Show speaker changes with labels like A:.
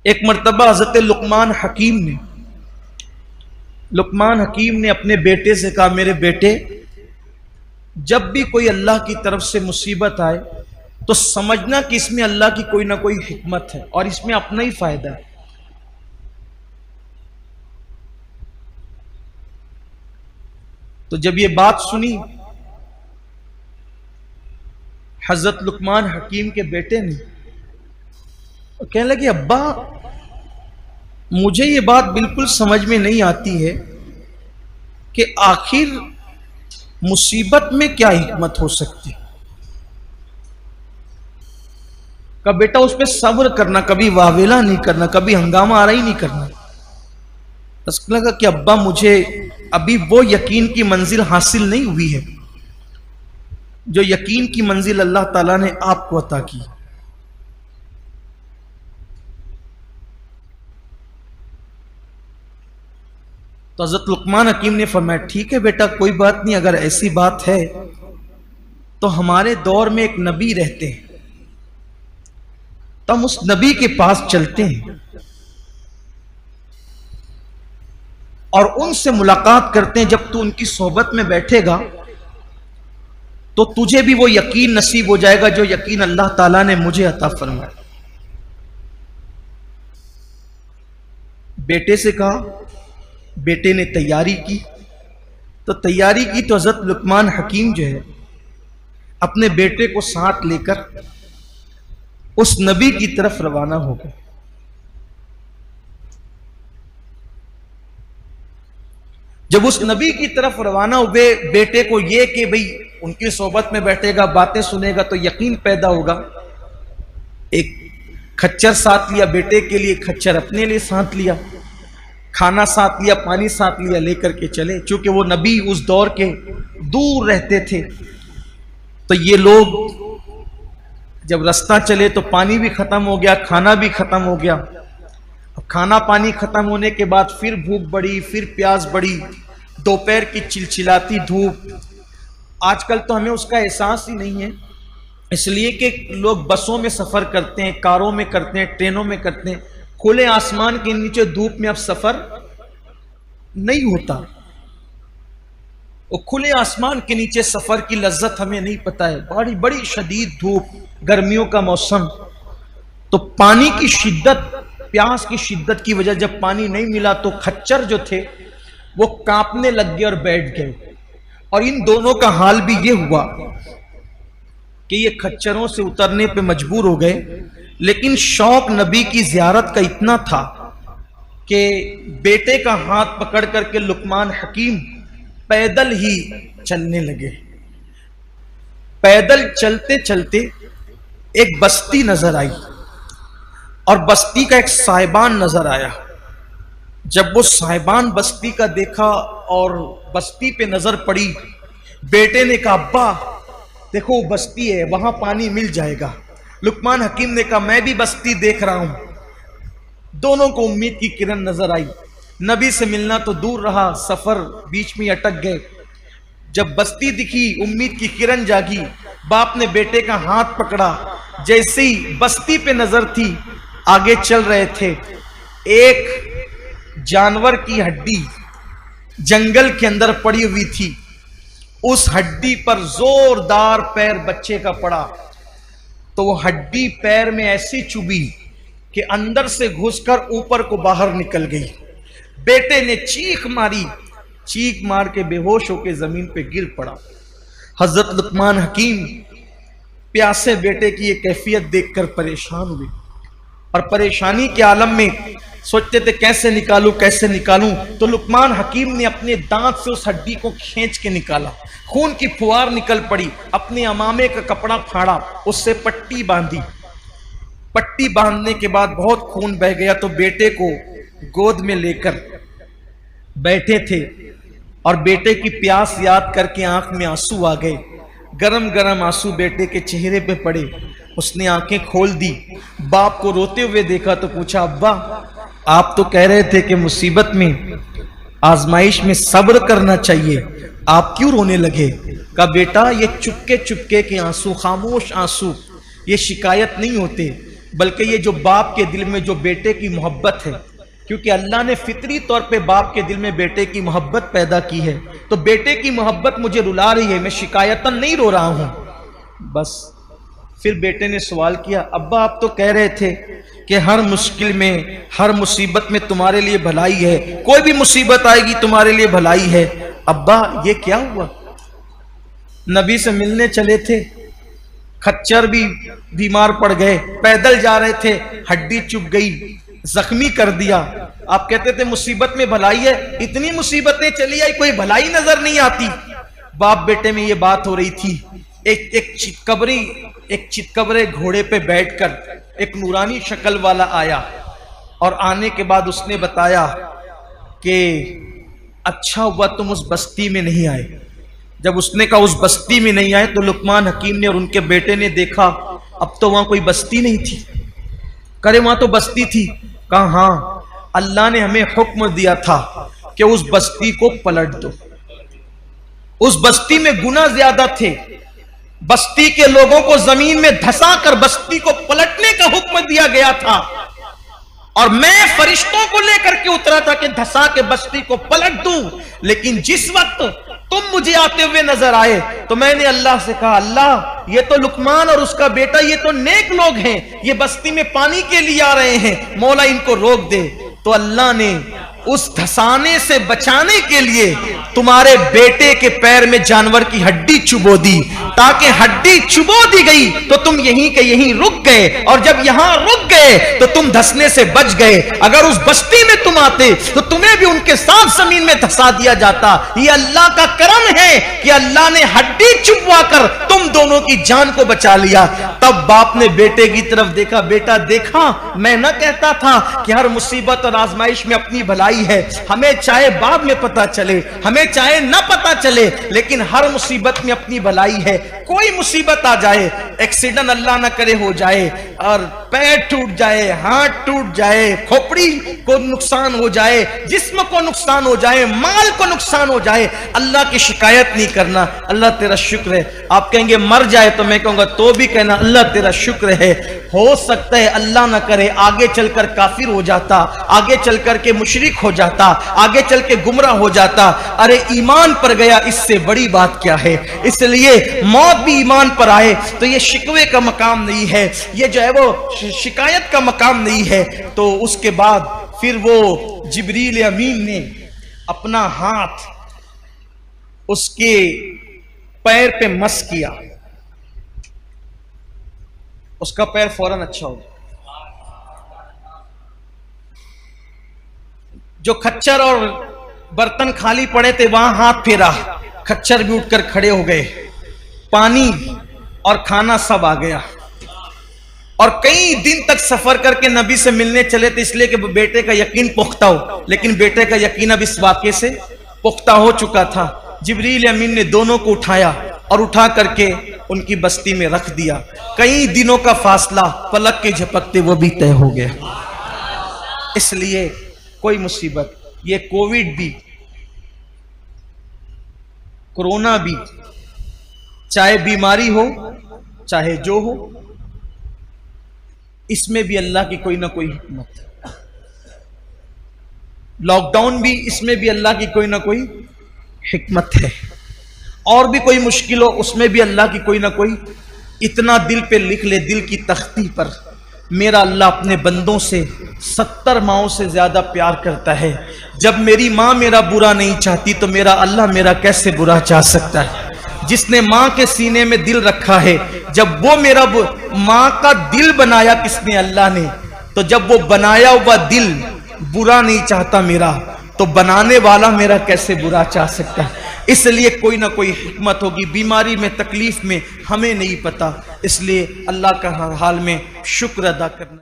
A: ایک مرتبہ حضرت لقمان حکیم نے اپنے بیٹے سے کہا، میرے بیٹے، جب بھی کوئی اللہ کی طرف سے مصیبت آئے تو سمجھنا کہ اس میں اللہ کی کوئی نہ کوئی حکمت ہے اور اس میں اپنا ہی فائدہ ہے۔ تو جب یہ بات سنی حضرت لقمان حکیم کے بیٹے نے، کہنے لگے، ابا مجھے یہ بات بالکل سمجھ میں نہیں آتی ہے کہ آخر مصیبت میں کیا حکمت ہو سکتی۔ کہ بیٹا اس پہ صبر کرنا، کبھی واویلا نہیں کرنا، کبھی ہنگامہ آرا ہی نہیں کرنا۔ اس کو لگا کہ ابا مجھے ابھی وہ یقین کی منزل حاصل نہیں ہوئی ہے جو یقین کی منزل اللہ تعالیٰ نے آپ کو عطا کی۔ تو حضرت لقمان حکیم نے فرمایا، ٹھیک ہے بیٹا، کوئی بات نہیں، اگر ایسی بات ہے تو ہمارے دور میں ایک نبی رہتے ہیں، تو ہم اس نبی کے پاس چلتے ہیں اور ان سے ملاقات کرتے ہیں۔ جب تو ان کی صحبت میں بیٹھے گا تو تجھے بھی وہ یقین نصیب ہو جائے گا جو یقین اللہ تعالیٰ نے مجھے عطا فرمایا۔ بیٹے سے کہا، بیٹے نے تیاری کی تو حضرت لقمان حکیم جو ہے اپنے بیٹے کو ساتھ لے کر اس نبی کی طرف روانہ ہو گئے۔ جب اس نبی کی طرف روانہ ہوئے، بیٹے کو یہ کہ بھئی ان کی صحبت میں بیٹھے گا، باتیں سنے گا تو یقین پیدا ہوگا، ایک کھچر ساتھ لیا بیٹے کے لیے، کھچر اپنے لیے ساتھ لیا، کھانا ساتھ لیا، پانی ساتھ لیا، لے کر کے چلے۔ چونکہ وہ نبی اس دور کے دور رہتے تھے تو یہ لوگ جب رستہ چلے تو پانی بھی ختم ہو گیا، کھانا بھی ختم ہو گیا۔ کھانا پانی ختم ہونے کے بعد پھر بھوک بڑھی، پھر پیاس بڑھی، دوپہر کی چلچلاتی دھوپ۔ آج کل تو ہمیں اس کا احساس ہی نہیں ہے، اس لیے کہ لوگ بسوں میں سفر کرتے ہیں، کاروں میں کرتے ہیں، ٹرینوں میں کرتے ہیں، کھلے آسمان کے نیچے دھوپ میں اب سفر نہیں ہوتا۔ وہ کھلے آسمان کے نیچے سفر کی لذت ہمیں نہیں پتہ ہے، بڑی بڑی شدید دھوپ، گرمیوں کا موسم، تو پانی کی شدت، پیاس کی شدت کی وجہ جب پانی نہیں ملا تو کھچر جو تھے وہ کانپنے لگ گئے اور بیٹھ گئے۔ اور ان دونوں کا حال بھی یہ ہوا کہ یہ کھچروں سے اترنے پہ مجبور ہو گئے، لیکن شوق نبی کی زیارت کا اتنا تھا کہ بیٹے کا ہاتھ پکڑ کر کے لقمان حکیم پیدل ہی چلنے لگے۔ پیدل چلتے چلتے ایک بستی نظر آئی اور بستی کا ایک صاحبان نظر آیا۔ جب وہ صاحبان بستی کا دیکھا اور بستی پہ نظر پڑی، بیٹے نے کہا، ابا دیکھو وہ بستی ہے، وہاں پانی مل جائے گا۔ لقمان حکیم نے کہا، میں بھی بستی دیکھ رہا ہوں۔ دونوں کو امید کی کرن نظر آئی۔ نبی سے ملنا تو دور رہا، سفر بیچ میں اٹک گئے۔ جب بستی دکھی، امید کی کرن جاگی، باپ نے بیٹے کا ہاتھ پکڑا۔ جیسے ہی بستی پہ نظر تھی، آگے چل رہے تھے، ایک جانور کی ہڈی جنگل کے اندر پڑی ہوئی تھی، اس ہڈی پر زوردار پیر بچے کا پڑا تو وہ ہڈی پیر میں ایسی چبھی کہ اندر سے گھس کر اوپر کو باہر نکل گئی۔ بیٹے نے چیخ ماری، چیخ مار کے بے ہوش ہو کے زمین پہ گر پڑا۔ حضرت لقمان حکیم پیاسے بیٹے کی یہ کیفیت دیکھ کر پریشان ہوئے اور پریشانی کے عالم میں سوچتے تھے کیسے نکالوں۔ تو لقمان حکیم نے اپنے دانت سے اس ہڈی کو کھینچ کے نکالا، خون کی پھوار نکل پڑی، اپنے امامے کا کپڑا پھاڑا، اس سے پٹی باندھی۔ پٹی باندھنے کے بعد بہت خون بہ گیا تو بیٹے کو گود میں لے کر بیٹھے تھے اور بیٹے کی پیاس یاد کر کے آنکھ میں آنسو آ گئے۔ گرم گرم آنسو بیٹے کے چہرے پہ پڑے، اس نے آنکھیں کھول دی، باپ کو روتے ہوئے دیکھا تو پوچھا، ابا آپ تو کہہ رہے تھے کہ مصیبت میں، آزمائش میں صبر کرنا چاہیے، آپ کیوں رونے لگے؟ کہا بیٹا یہ چپکے چپکے کے آنسو، خاموش آنسو، یہ شکایت نہیں ہوتے، بلکہ یہ جو باپ کے دل میں جو بیٹے کی محبت ہے، کیونکہ اللہ نے فطری طور پہ باپ کے دل میں بیٹے کی محبت پیدا کی ہے، تو بیٹے کی محبت مجھے رلا رہی ہے، میں شکایتاً نہیں رو رہا ہوں بس۔ پھر بیٹے نے سوال کیا، ابا آپ تو کہہ رہے تھے کہ ہر مشکل میں، ہر مصیبت میں تمہارے لیے بھلائی ہے، کوئی بھی مصیبت آئے گی تمہارے لیے بھلائی ہے، ابا یہ کیا ہوا؟ نبی سے ملنے چلے تھے، کھچر بھی بیمار پڑ گئے، پیدل جا رہے تھے، ہڈی چپ گئی، زخمی کر دیا، آپ کہتے تھے مصیبت میں بھلائی ہے، اتنی مصیبتیں چلی آئی کوئی بھلائی نظر نہیں آتی۔ باپ بیٹے میں یہ بات ہو رہی تھی۔ ایک چتکبرے گھوڑے پہ بیٹھ کر ایک نورانی شکل والا آیا، اور آنے کے بعد اس نے بتایا کہ اچھا ہوا تم اس بستی میں نہیں آئے۔ جب اس نے کہا اس بستی میں نہیں آئے تو لقمان حکیم نے اور ان کے بیٹے نے دیکھا اب تو وہاں کوئی بستی نہیں تھی۔ کرے وہاں تو بستی تھی، کہا ہاں اللہ نے ہمیں حکم دیا تھا کہ اس بستی کو پلٹ دو۔ اس بستی میں گناہ زیادہ تھے، بستی کے لوگوں کو زمین میں دھسا کر بستی کو پلٹنے کا حکم دیا گیا تھا، اور میں فرشتوں کو لے کر کے اترا تھا کہ دھسا کے بستی کو پلٹ دوں، لیکن جس وقت تم مجھے آتے ہوئے نظر آئے تو میں نے اللہ سے کہا اللہ یہ تو لقمان اور اس کا بیٹا یہ تو نیک لوگ ہیں، یہ بستی میں پانی کے لیے آ رہے ہیں، مولا ان کو روک دے۔ تو اللہ نے اس دھسانے سے بچانے کے لیے تمہارے بیٹے کے پیر میں جانور کی ہڈی چبو دی، تاکہ ہڈی چبو دی گئی تو تم یہیں کے یہیں رک گئے، اور جب یہاں رک گئے تو تم دھسنے سے بچ گئے۔ اگر اس بستی میں تم آتے تو تمہیں بھی ان کے ساتھ زمین میں دھسا دیا جاتا۔ یہ اللہ کا کرم ہے کہ اللہ نے ہڈی چبوا کر تم دونوں کی جان کو بچا لیا۔ تب باپ نے بیٹے کی طرف دیکھا، بیٹا دیکھا میں نہ کہتا تھا کہ ہر مصیبت اور آزمائش میں اپنی بھلائی ہے، ہمیں چاہے بعد میں پتا چلے، ہمیں چاہے نہ پتا چلے، لیکن ہر مصیبت میں اپنی بھلائی ہے۔ کوئی مصیبت آ جائے، ایکسیڈنٹ اللہ نہ کرے ہو جائے اور پیر ٹوٹ جائے، ہاتھ ٹوٹ جائے، کھوپڑی کو نقصان ہو جائے، جسم کو نقصان ہو جائے، مال کو نقصان ہو جائے، اللہ کی شکایت نہیں کرنا، اللہ تیرا شکر ہے۔ آپ کہیں گے مر جائے تو میں کہوں گا تو بھی کہنا اللہ تیرا شکر ہے۔ ہو سکتا ہے اللہ نہ کرے آگے چل کر کافر ہو جاتا، آگے چل کر کے مشرک ہو جاتا، آگے چل کے گمراہ ہو جاتا، ارے ایمان پر گیا اس سے بڑی بات کیا ہے۔ اس لیے موت بھی ایمان پر آئے تو یہ شکوے کا مقام نہیں ہے، یہ جو ہے وہ شکایت کا مقام نہیں ہے۔ تو اس کے بعد پھر وہ جبریل امین نے اپنا ہاتھ اس کے پیر پہ مس کیا، اس کا پیر فوراً اچھا ہو گیا۔ جو کھچر اور برتن خالی پڑے تھے وہاں ہاتھ پھیرا، کھچر بھی اٹھ کر کھڑے ہو گئے، پانی اور کھانا سب آ گیا۔ اور کئی دن تک سفر کر کے نبی سے ملنے چلے تھے اس لیے کہ بیٹے کا یقین پختہ ہو، لیکن بیٹے کا یقین اب اس واقعے سے پختہ ہو چکا تھا۔ جبریل امین نے دونوں کو اٹھایا اور اٹھا کر کے ان کی بستی میں رکھ دیا۔ کئی دنوں کا فاصلہ پلک کے جھپکتے وہ بھی طے ہو گیا۔ اس لیے کوئی مصیبت، یہ کووڈ بھی، کرونا بھی، چاہے بیماری ہو چاہے جو ہو، اس میں بھی اللہ کی کوئی نہ کوئی حکمت ہے۔ لاک ڈاؤن بھی، اس میں بھی اللہ کی کوئی نہ کوئی حکمت ہے۔ اور بھی کوئی مشکل ہو اس میں بھی اللہ کی کوئی نہ کوئی۔ اتنا دل پہ لکھ لے، دل کی تختی پر، میرا اللہ اپنے بندوں سے 70 ماؤں سے زیادہ پیار کرتا ہے۔ جب میری ماں میرا برا نہیں چاہتی تو میرا اللہ میرا کیسے برا چاہ سکتا ہے؟ جس نے ماں کے سینے میں دل رکھا ہے، جب وہ میرا ماں کا دل بنایا کس نے؟ اللہ نے۔ تو جب وہ بنایا ہوا دل برا نہیں چاہتا میرا، تو بنانے والا میرا کیسے برا چاہ سکتا ہے؟ اس لیے کوئی نہ کوئی حکمت ہوگی۔ بیماری میں، تکلیف میں ہمیں نہیں پتا، اس لیے اللہ کا ہر حال میں شکر ادا کرنا۔